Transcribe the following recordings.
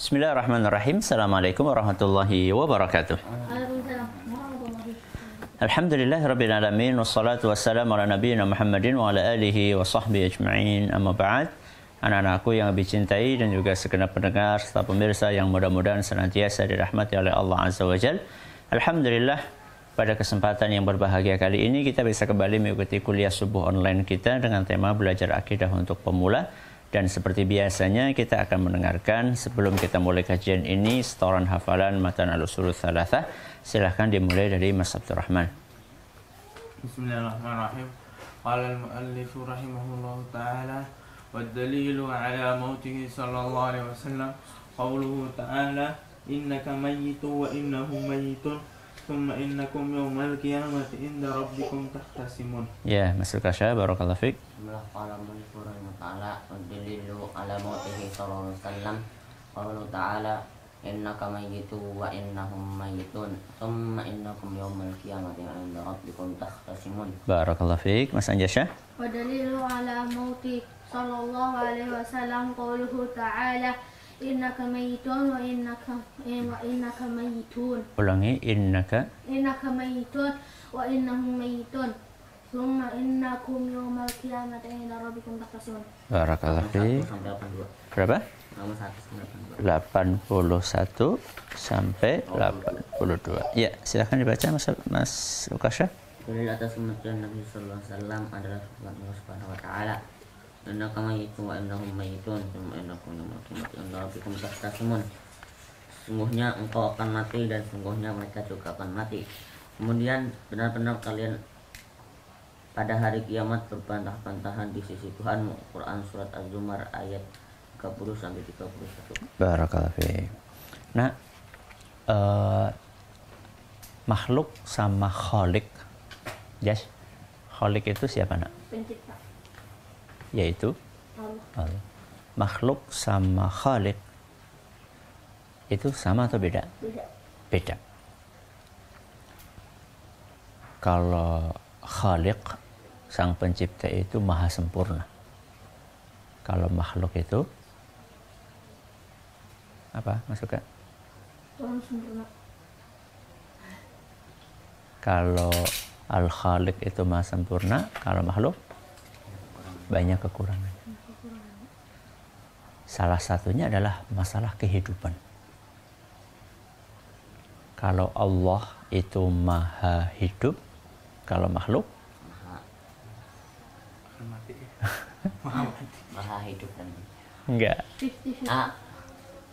Bismillahirrahmanirrahim. Assalamualaikum warahmatullahi wabarakatuh. Alhamdulillahirabbil alamin wassalatu wassalamu ala nabiyyina Muhammadin wa ala alihi wa sahbihi ajma'in. Amma ba'd. Anak-anakku yang lebih cintai dan juga segenap pendengar serta pemirsa yang mudah-mudahan senantiasa dirahmati oleh Allah Azza wa Jalla. Alhamdulillah, pada kesempatan yang berbahagia kali ini kita bisa kembali mengikuti kuliah subuh online kita dengan tema belajar akidah untuk pemula. Dan seperti biasanya kita akan mendengarkan sebelum kita mulai kajian ini setoran hafalan matan al-usul tsalatsa. Silahkan dimulai dari Mas Abdurrahman. Bismillahirrahmanirrahim. Qala al-muallif rahimahullahu ta'ala wad-dalilu ala mautihi sallallahu alaihi wasallam qauluhu ta'ala innaka mayyitun wa innahum mayyitun thumma innakum yawmal qiyamati inda rabbikum tahtasimun. Ya, Mas Kasya, barakallahu fiik. Bismillahirrahmanirrahim. Ta'ala wadlilu ala mautihi sallallahu alaihi wasallam qauluhu ta'ala innaka mayyitun wa innahum mayyitun thumma innakum yawmal qiyamati 'inda rabbikum tahtasimun. Barakallahu fiik. Mas Anjasya. Wadlilu ala mautihi sallallahu alaihi wasallam qauluhu ta'ala innaka mayyitun wa innaka mayyitun. Ulangi, innaka mayyitun wa innahum mayyitun. Thumma innakum yawmal qiyamati 'inda rabbikum tahtasimun. Barakallahu fiik. Berapa? Nomor 1 81 sampai 82. Ya, silakan dibaca Mas Ukasha. Dalil atas kematian Nabi sallallahu alaihi wasallam adalah firman Allah Subhanahu wa taala. Innaka mayyitun wa innahum mayyitun thumma innakum yawmal qiyamati 'inda rabbikum tahtasimun. Sungguhnya engkau akan mati dan sungguhnya mereka juga akan mati. Kemudian benar-benar kalian pada hari kiamat berbantah-bantahan di sisi Tuhanmu. Quran surat Az-Zumar ayat 30 sampai 31. Barakallahu fiik. Nah, makhluk sama khalik. Yes. Khalik itu siapa, Nak? Pencipta. Yaitu Allah. Makhluk sama khalik itu sama atau beda? Beda. Kalau khalik, sang pencipta itu maha sempurna. Kalau makhluk itu apa masuknya? Kurang sempurna. Kalau al-khaliq itu maha sempurna, kalau makhluk banyak kekurangan. Salah satunya adalah masalah kehidupan. Kalau Allah itu maha hidup, kalau makhluk Maha hidup dan enggak. 50-50.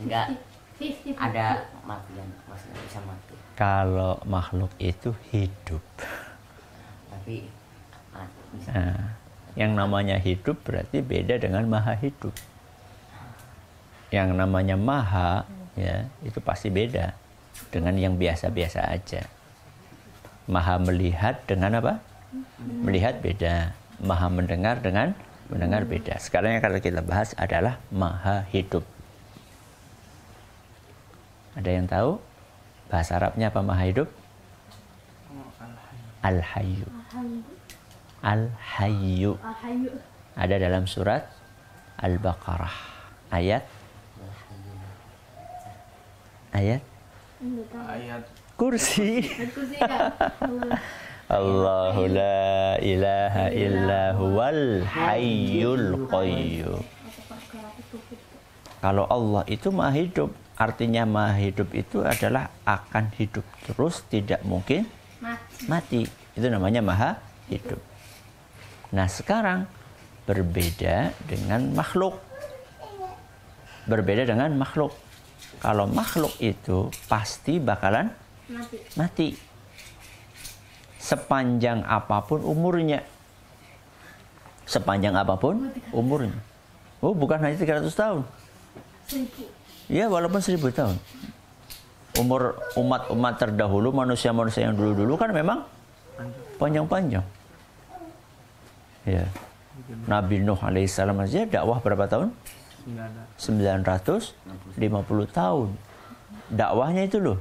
enggak 50-50. ada mati yang masih bisa mati. Kalau makhluk itu hidup. Tapi bisa. Nah, yang namanya hidup berarti beda dengan maha hidup. Yang namanya maha, ya, itu pasti beda dengan yang biasa-biasa aja. Maha melihat dengan apa? Melihat beda. Maha mendengar dengan mendengar beda. Sekarang yang kalau kita bahas adalah maha hidup. Ada yang tahu bahasa Arabnya apa maha hidup? Al-Hayyu. Al-Hayyu. Ada dalam surat Al-Baqarah ayat kursi. Allahu la ilaha illa huwal hayyul qayyum. Kalau Allah itu maha hidup, artinya maha hidup itu adalah akan hidup terus, tidak mungkin mati. Itu namanya maha hidup. Nah, sekarang berbeda dengan makhluk. Berbeda dengan makhluk. Kalau makhluk itu pasti bakalan mati. Sepanjang apapun umurnya. Sepanjang apapun umurnya. Oh, bukan hanya 300 tahun. 1000. Ya, walaupun 1000 tahun. Umur umat-umat terdahulu, manusia-manusia yang dulu-dulu kan memang panjang-panjang. Ya. Nabi Nuh alaihissalam aja dakwah berapa tahun? 950 tahun. Dakwahnya itu loh.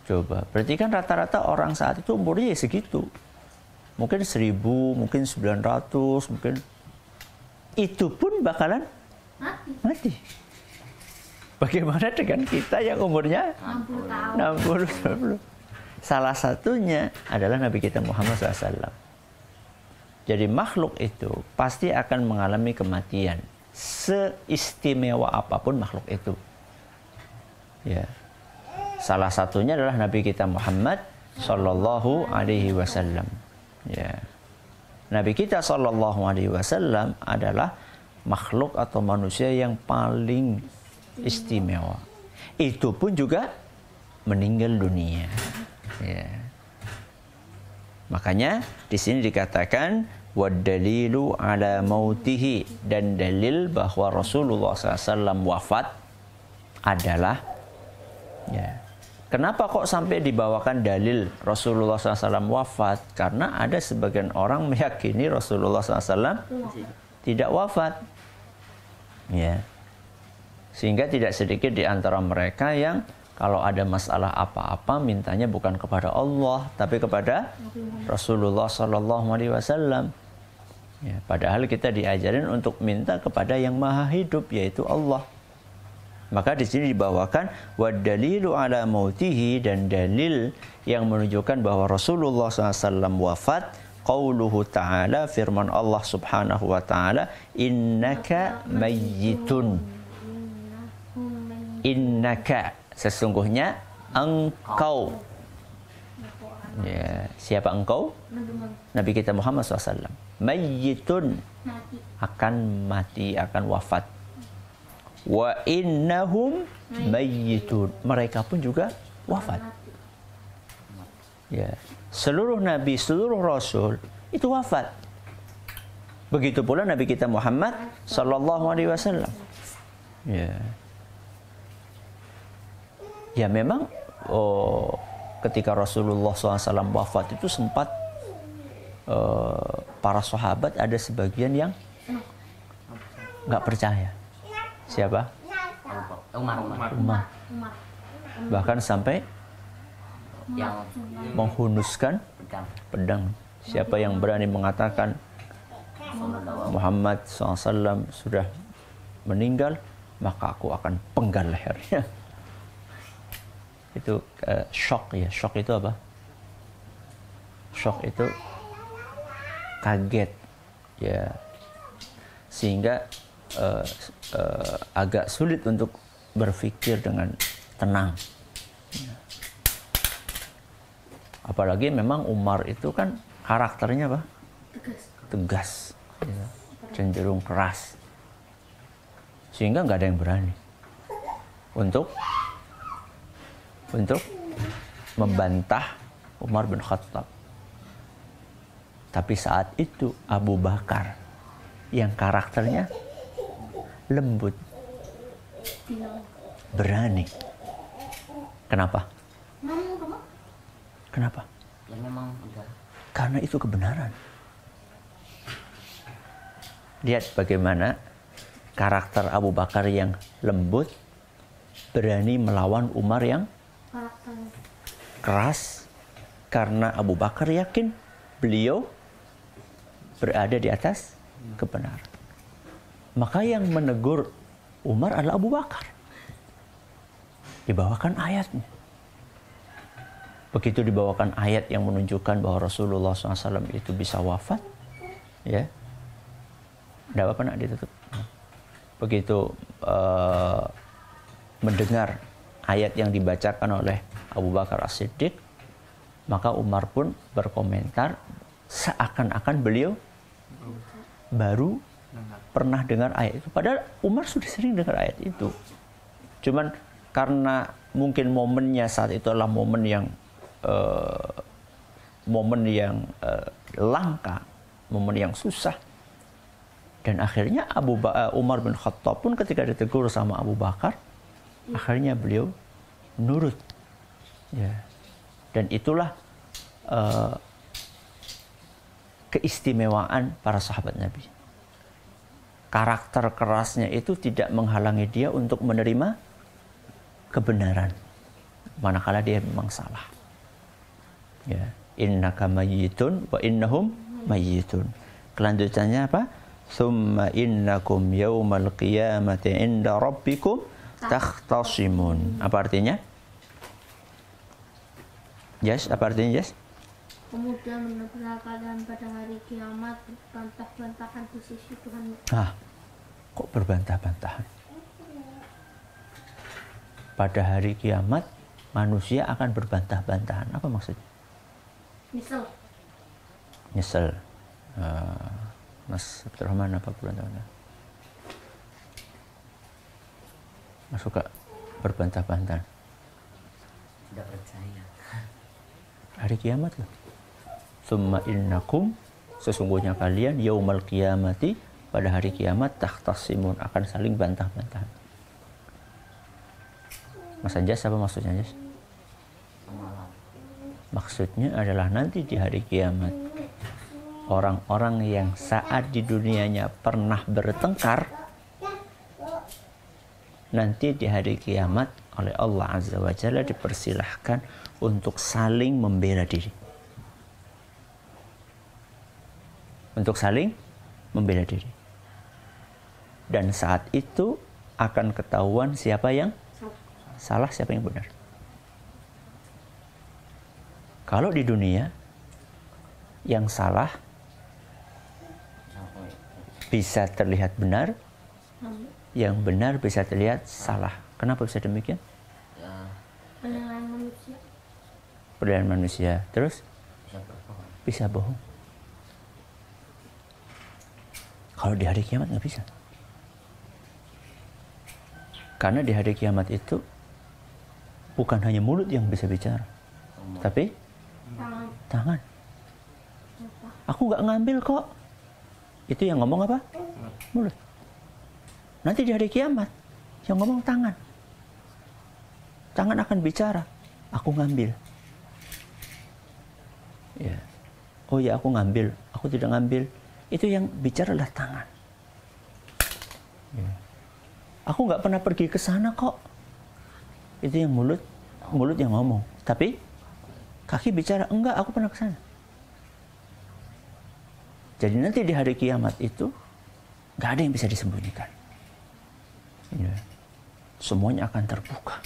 Coba, berarti kan rata-rata orang saat itu umurnya ya segitu. Mungkin 1000, mungkin 900, mungkin itu pun bakalan mati. Bagaimana dengan kita yang umurnya 60 tahun. 60. Salah satunya adalah Nabi kita Muhammad SAW. Jadi makhluk itu pasti akan mengalami kematian, seistimewa apapun makhluk itu. Ya. Salah satunya adalah Nabi kita Muhammad Sallallahu Alaihi Wasallam. Ya. Nabi kita Sallallahu Alaihi Wasallam adalah makhluk atau manusia yang paling istimewa. Itu pun juga meninggal dunia. Ya. Makanya di sini dikatakan wadalilu ala mautihi, dan dalil bahwa Rasulullah SAW wafat adalah, ya. Kenapa kok sampai dibawakan dalil Rasulullah SAW wafat? Karena ada sebagian orang meyakini Rasulullah SAW tidak wafat, ya. Sehingga tidak sedikit di antara mereka yang kalau ada masalah apa-apa mintanya bukan kepada Allah tapi kepada Rasulullah Sallallahu Alaihi Wasallam. Ya, padahal kita diajarin untuk minta kepada yang Maha Hidup, yaitu Allah. Maka di sini dibawakan wadalilu ala mautihi, dan dalil yang menunjukkan bahwa Rasulullah SAW wafat, qauluhu ta'ala, firman Allah Subhanahu wa ta'ala, innaka mayyitun. Innaka, sesungguhnya engkau. Ya, siapa engkau? Nabi kita Muhammad SAW. Mayyitun, akan mati, akan wafat. Wa innahum mayyitun, mereka pun juga wafat. Ya, seluruh nabi, seluruh rasul itu wafat. Begitu pula Nabi kita Muhammad Sallallahu Alaihi Wasallam. Ya. Ya memang ketika Rasulullah SAW wafat itu sempat para sahabat ada sebagian yang nggak percaya. Siapa? Umar. Bahkan sampai yang menghunuskan pedang. Siapa yang berani mengatakan Muhammad SAW sudah meninggal, maka aku akan penggal lehernya. Itu shock ya. Shock itu apa? Shock itu kaget ya, sehingga agak sulit untuk berpikir dengan tenang. Apalagi memang Umar itu kan karakternya apa? Tegas ya, cenderung keras, sehingga nggak ada yang berani untuk membantah Umar bin Khattab. Tapi saat itu Abu Bakar yang karakternya lembut, berani. Kenapa? Kenapa? Ya memang udah. Karena itu kebenaran. Lihat bagaimana karakter Abu Bakar yang lembut berani melawan Umar yang keras, karena Abu Bakar yakin beliau berada di atas kebenaran. Maka yang menegur Umar adalah Abu Bakar. Dibawakan ayatnya. Begitu dibawakan ayat yang menunjukkan bahwa Rasulullah SAW itu bisa wafat, ya, tidak apa-apa nak ditutup. Begitu mendengar ayat yang dibacakan oleh Abu Bakar As-Siddiq, maka Umar pun berkomentar seakan-akan beliau baru pernah dengar ayat itu. Padahal Umar sudah sering dengar ayat itu. Cuman karena mungkin momennya saat itu adalah momen yang langka, momen yang susah. Dan akhirnya Umar bin Khattab pun ketika ditegur sama Abu Bakar, akhirnya beliau nurut. Ya. Dan itulah keistimewaan para sahabat Nabi. Karakter kerasnya itu tidak menghalangi dia untuk menerima kebenaran, manakala dia memang salah. Ya, innaka mayyitun wa innahum mayyitun. Kelanjutannya apa? Tsumma innakum yaumal qiyamati inda rabbikum takhtasimun. Apa artinya? Yes, apa artinya Yes? Kemudian benar keadaan pada hari kiamat bantah-bantahan di sisi Tuhan. Kok berbantah-bantahan? Pada hari kiamat manusia akan berbantah-bantahan. Apa maksudnya? Nyesel. Mas Abdurrahman apa berbantah-bantahan? Mas suka berbantah-bantahan. Tidak percaya. Hari kiamat loh. Summa innakum, sesungguhnya kalian yaumal qiyamati, pada hari kiamat takhtasimun, akan saling bantah-bantahan. Mas Anjas, apa maksudnya Anjas? Maksudnya adalah nanti di hari kiamat orang-orang yang saat di dunianya pernah bertengkar, nanti di hari kiamat oleh Allah Azza wa Jalla dipersilahkan untuk saling membela diri. Untuk saling membela diri. Dan saat itu akan ketahuan siapa yang salah, siapa yang benar. Kalau di dunia yang salah bisa terlihat benar, yang benar bisa terlihat salah. Kenapa bisa demikian? Penilaian manusia. Terus bisa bohong. Kalau di hari kiamat nggak bisa. Karena di hari kiamat itu bukan hanya mulut yang bisa bicara, tapi tangan. Aku nggak ngambil kok. Itu yang ngomong apa? Mulut. Nanti di hari kiamat yang ngomong tangan. Tangan akan bicara. Aku ngambil. Ya. Oh ya, aku ngambil. Aku tidak ngambil. Itu yang bicara adalah tangan. Ya. Aku nggak pernah pergi ke sana kok. Itu yang mulut yang ngomong. Tapi kaki bicara, enggak, aku pernah ke sana. Jadi nanti di hari kiamat itu nggak ada yang bisa disembunyikan. Ya. Semuanya akan terbuka.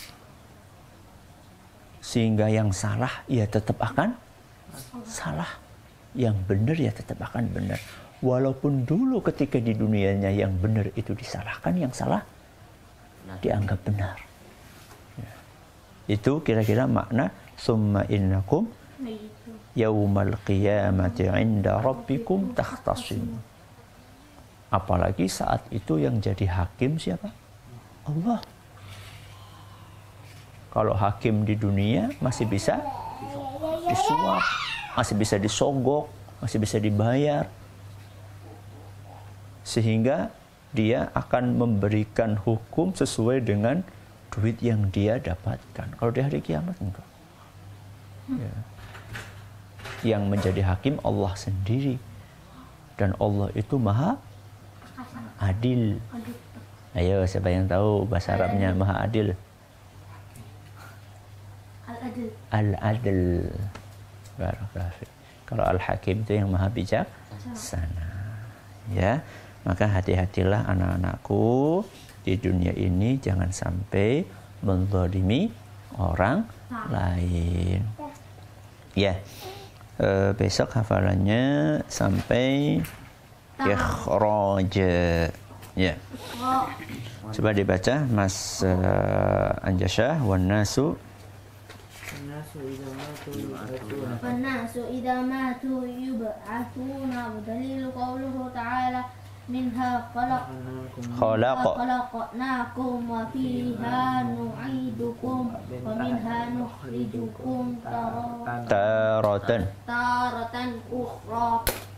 Sehingga yang salah ya tetap akan salah. Yang benar ya tetap akan benar. Walaupun dulu ketika di dunianya yang benar itu disalahkan, yang salah dianggap benar. Ya. Itu kira-kira makna summa innakum yaumal qiyamati 'inda rabbikum takhtasimun. Apalagi saat itu yang jadi hakim siapa? Allah. Kalau hakim di dunia masih bisa disuap, masih bisa disogok, masih bisa dibayar. Sehingga dia akan memberikan hukum sesuai dengan duit yang dia dapatkan. Kalau di hari kiamat enggak. Ya. Yang menjadi hakim Allah sendiri. Dan Allah itu maha adil. Ayo, siapa yang tahu bahasa Arabnya maha adil? Al-adil. Kalau al-hakim itu yang maha bijaksana. Ya. Maka hati-hatilah anak-anakku, di dunia ini jangan sampai menzalimi orang lain. Ya, besok hafalannya sampai ikhraj. Ya, coba dibaca Mas Anjasyah. والناس إذا ماتوا يبعثون ودليل قوله تعالى منها خلقناكم وفيها نعيدكم ومنها نخرجكم تارة أخرى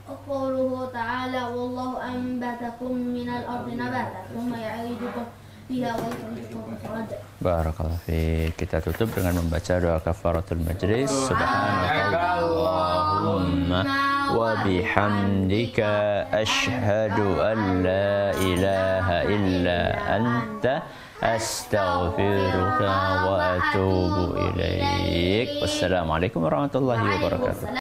وقوله تعالى والله أنبتكم من الأرض نباتا ثم يعيدكم فيها ويخرجكم إخراجا. Barakallahu fiik. Kita tutup dengan membaca doa kafaratul majlis. Subhanakallahumma wa bihamdika asyhadu an la ilaha illa anta astaghfiruka wa atubu ilaik. Wassalamualaikum warahmatullahi wabarakatuh.